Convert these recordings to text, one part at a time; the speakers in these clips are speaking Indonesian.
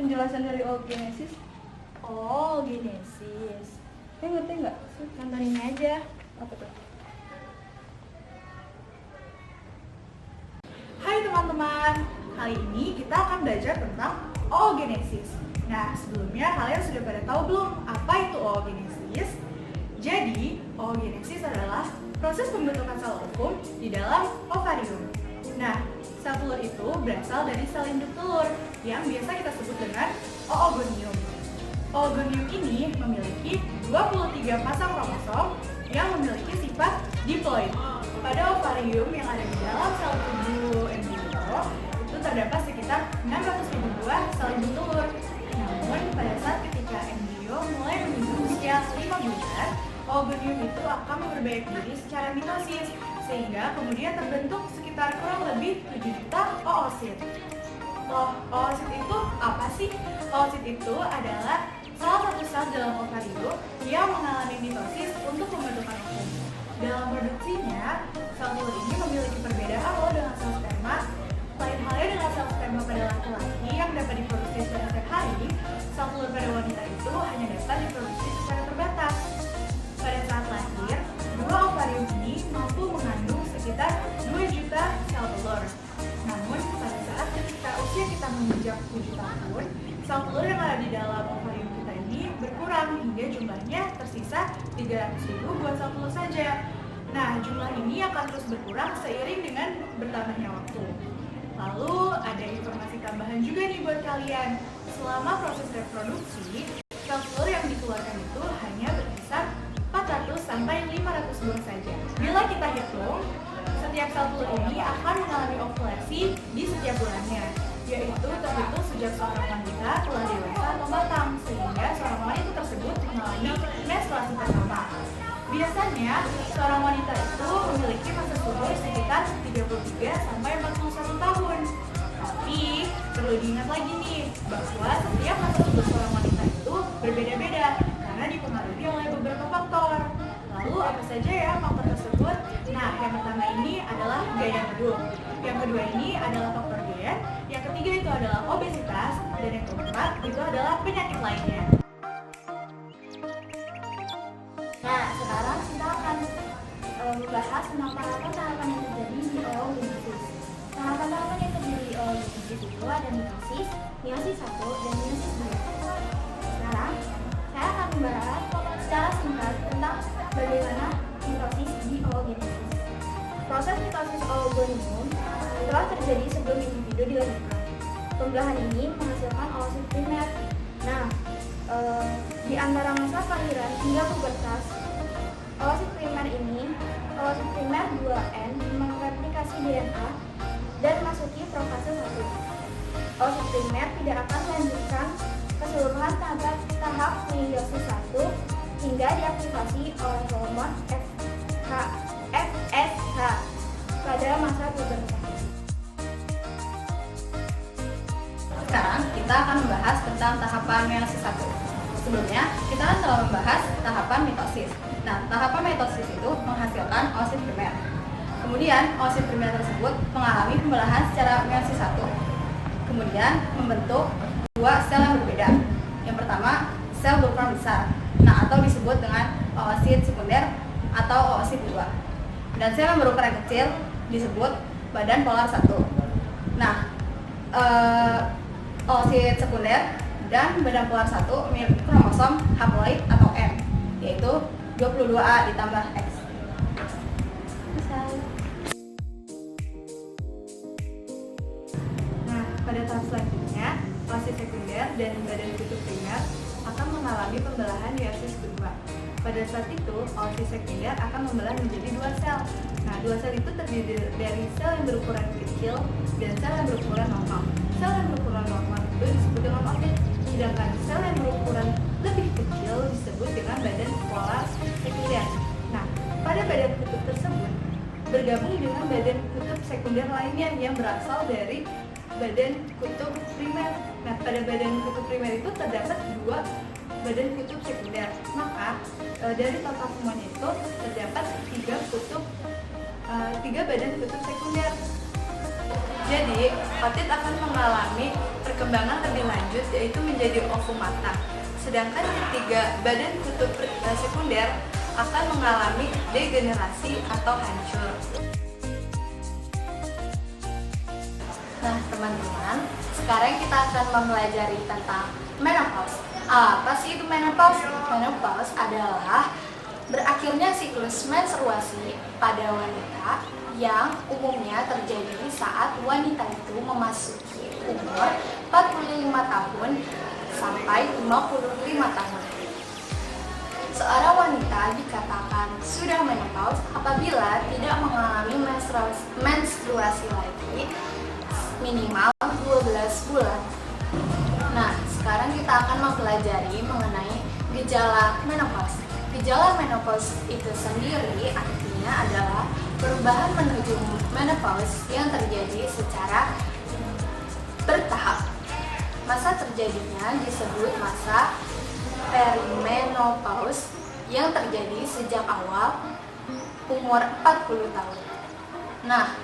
penjelasan dari oogenesis? Oogenesis. Ngerti nggak? Nonton ini aja. Apa tuh? Hai teman-teman, kali ini kita akan belajar tentang oogenesis. Nah, sebelumnya kalian sudah pada tahu belum apa itu oogenesis? Jadi, oogenesis adalah proses pembentukan sel ovum di dalam ovarium. Nah, sel telur itu berasal dari sel induk telur yang biasa kita sebut dengan oogonium. Oogonium ini memiliki 23 pasang kromosom yang memiliki sifat diploid. Pada ovarium yang ada di dalam sel tubuh embrio itu terdapat sekitar 600.000 buah sel induk telur. Namun pada saat ketika embrio mulai menuju usia 5 bulan, oogonium itu akan memperbaik diri secara mitosis sehingga kemudian terbentuk sekitar kurang lebih 7 juta oosit. Oosit itu apa sih? Oosit itu adalah salah satu sel dalam ovarium yang mengalami mitosis untuk pembentukan ovum. Dalam produksinya, sel telur ini memiliki perbedaan dengan sel sperma. Lain halnya dengan sel sperma pada laki-laki yang dapat diproduksi secara setiap hari, sel telur pada wanita itu hanya dapat diproduksi secara terbatas. Pada saat lahir, dua ovarium ini mampu mengandung sekitar 2 juta sel telur. Namun, pada saat ketika usia kita menginjak 7 tahun, sel telur yang ada di dalam ovarium kita ini berkurang hingga jumlahnya tersisa 300.000 buah sel telur saja. Nah, jumlah ini akan terus berkurang seiring dengan bertambahnya waktu. Lalu, ada informasi tambahan juga nih buat kalian. Selama proses reproduksi, sel telur yang dikeluarkan itu hanya berkisar 400 sampai 500 buah saja. Bila kita hitung, setiap sel telur ini akan mengalami ovulasi di setiap bulannya, yaitu terhitung sejak seorang wanita telah dewasa atau matang, sehingga seorang wanita tersebut mengalami menstruasi pertama. Biasanya, seorang wanita itu memiliki masa subur sekitar 33 sampai 41 tahun. Tapi, perlu diingat lagi nih, bahwa setiap masa subur seorang wanita itu berbeda-beda karena dipengaruhi oleh beberapa faktor. Lalu apa saja ya faktor tersebut? Nah, yang pertama ini adalah gaya hidup. Yang kedua ini adalah faktor gen. Yang ketiga itu adalah obesitas. Dan yang keempat itu adalah penyakit lainnya. Nah, sekarang kita akan membahas tentang tahapan-tahapan yang terjadi di oogenesis. Tahapan-tahapan yang terjadi di oogenesis itu ada mitosis, meiosis 1, dan meiosis 2. Sekarang, saya akan membahas secara singkat tentang bagaimana mitosis di oogenesis. Proses mitosis oogonium telah terjadi sebelum individu dilahirkan. Pembelahan ini menghasilkan oosit primer. Nah, di antara masa kelahiran hingga pubertas, oosit primer 2N mereplikasi DNA dan masuki profase 1. Oosit primer tidak akan melanjutkan keseluruhan tahap meiosis 1 hingga diaktifasi oleh hormon FSH pada masa pubertas. Sekarang kita akan membahas tentang tahapan meiosis 1. Sebelumnya, kita kan telah membahas tahapan mitosis. Nah, tahapan mitosis itu menghasilkan oosit primer. Kemudian, oosit primer tersebut mengalami pembelahan secara meiosis 1. Kemudian, membentuk dua sel yang berbeda. Yang pertama, sel berukuran besar. Nah, atau disebut dengan oosit sekunder atau oosit 2. Dan sel yang berukuran kecil disebut badan polar 1. Nah, oosit sekunder dan badan polar 1 memiliki kromosom haploid atau M, yaitu 22A ditambah X. Nah, pada tahap selanjutnya, oosit sekunder dan badan kutub primer akan mengalami pembelahan meiosis kedua. Pada saat itu, oosit sekunder akan membelah menjadi dua sel. Nah, dua sel itu terdiri dari sel yang berukuran kecil dan sel yang berukuran normal. Sel yang berukuran normal itu disebut dengan oosit, sedangkan sel yang berukuran lebih kecil disebut dengan badan polar sekunder. Nah, pada badan kutub tersebut bergabung dengan badan kutub sekunder lainnya yang berasal dari badan kutub primer. Nah, pada badan kutub primer itu terdapat dua badan kutub sekunder. Maka dari total semuanya itu terdapat tiga badan kutub sekunder. Jadi, otit akan mengalami perkembangan lebih lanjut yaitu menjadi ovum matang. Sedangkan ketiga badan kutub sekunder akan mengalami degenerasi atau hancur. Nah, teman-teman, sekarang kita akan mempelajari tentang menopause. Apa sih itu menopause? Menopause adalah berakhirnya siklus menstruasi pada wanita yang umumnya terjadi saat wanita itu memasuki umur 45 tahun sampai 55 tahun. Seorang wanita dikatakan sudah menopause apabila tidak mengalami menstruasi lagi minimal 12 bulan. Nah, sekarang kita akan mempelajari mengenai gejala menopause. Gejala menopause itu sendiri artinya adalah perubahan menuju menopause yang terjadi secara bertahap. Masa terjadinya disebut masa perimenopause yang terjadi sejak awal umur 40 tahun. Nah,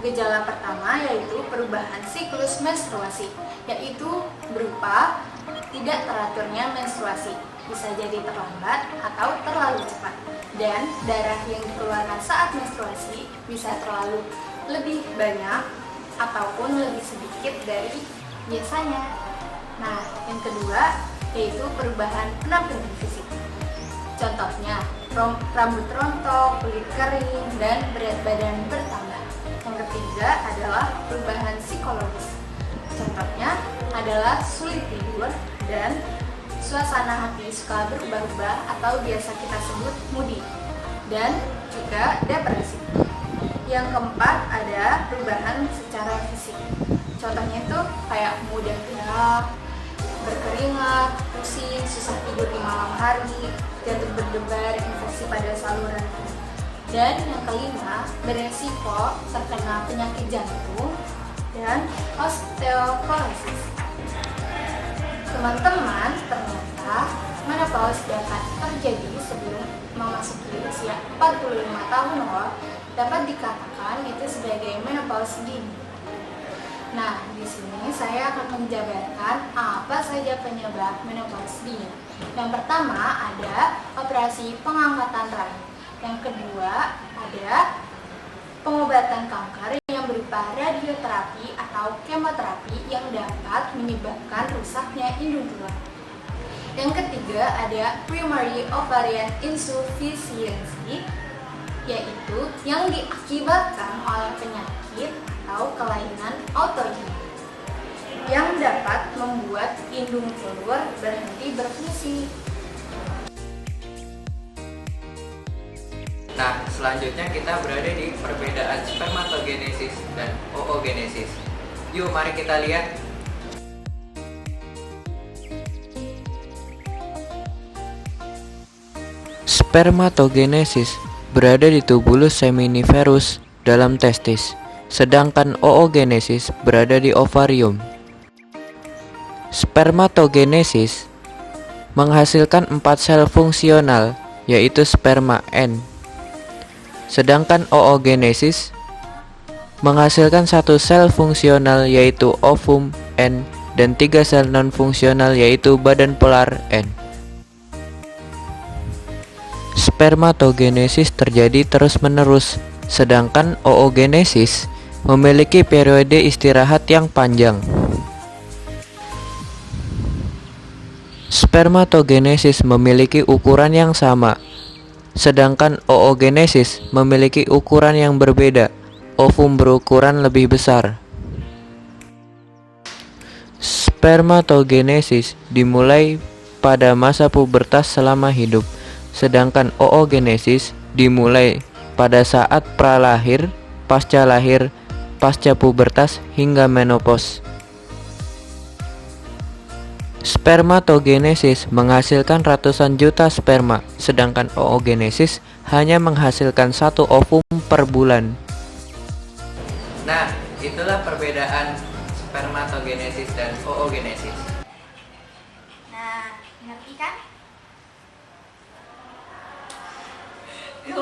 gejala pertama yaitu perubahan siklus menstruasi, yaitu berupa tidak teraturnya menstruasi, bisa jadi terlambat atau terlalu cepat, dan darah yang dikeluarkan saat menstruasi bisa terlalu lebih banyak ataupun lebih sedikit dari biasanya. Nah, yang kedua yaitu perubahan penampilan fisik. Contohnya, rambut rontok, kulit kering, dan berat badan bertambah. Yang ketiga adalah perubahan psikologis. Contohnya adalah sulit tidur dan suasana hati suka berubah-ubah atau biasa kita sebut moody, dan juga depresi. Yang keempat ada perubahan secara fisik. Contohnya itu kayak mudah gerak, berkeringat, pusing, susah tidur di malam hari, jantung berdebar, infeksi pada saluran. Dan yang kelima, beresiko terkena penyakit jantung dan osteoporosis. Teman-teman, ternyata menopause dapat terjadi sebelum memasuki usia 45 tahun loh. Dapat dikatakan itu sebagai menopause dini. Nah, di sini saya akan menjabarkan apa saja penyebab menopause dini. Yang pertama ada operasi pengangkatan rahim. Yang kedua ada pengobatan kanker yang berupa radioterapi atau kemoterapi yang dapat menyebabkan rusaknya indung telur. Yang ketiga ada primary ovarian insufficiency, yaitu yang diakibatkan oleh penyakit atau kelainan autoimun yang dapat membuat indung telur berhenti berfungsi. Nah, selanjutnya kita berada di perbedaan spermatogenesis dan oogenesis. Yuk, mari kita lihat. Spermatogenesis berada di tubulus seminiferus dalam testis, sedangkan oogenesis berada di ovarium. Spermatogenesis menghasilkan 4 sel fungsional, yaitu sperma N. Sedangkan oogenesis menghasilkan 1 sel fungsional, yaitu ovum N, dan 3 sel non-fungsional, yaitu badan polar N. Spermatogenesis terjadi terus-menerus, sedangkan oogenesis memiliki periode istirahat yang panjang. Spermatogenesis memiliki ukuran yang sama, sedangkan oogenesis memiliki ukuran yang berbeda. Ovum berukuran lebih besar. Spermatogenesis dimulai pada masa pubertas selama hidup, sedangkan oogenesis dimulai pada saat pralahir, pasca lahir, pasca pubertas, hingga menopause. Spermatogenesis menghasilkan ratusan juta sperma, sedangkan oogenesis hanya menghasilkan 1 ovum per bulan. Nah, itulah perbedaan spermatogenesis dan oogenesis.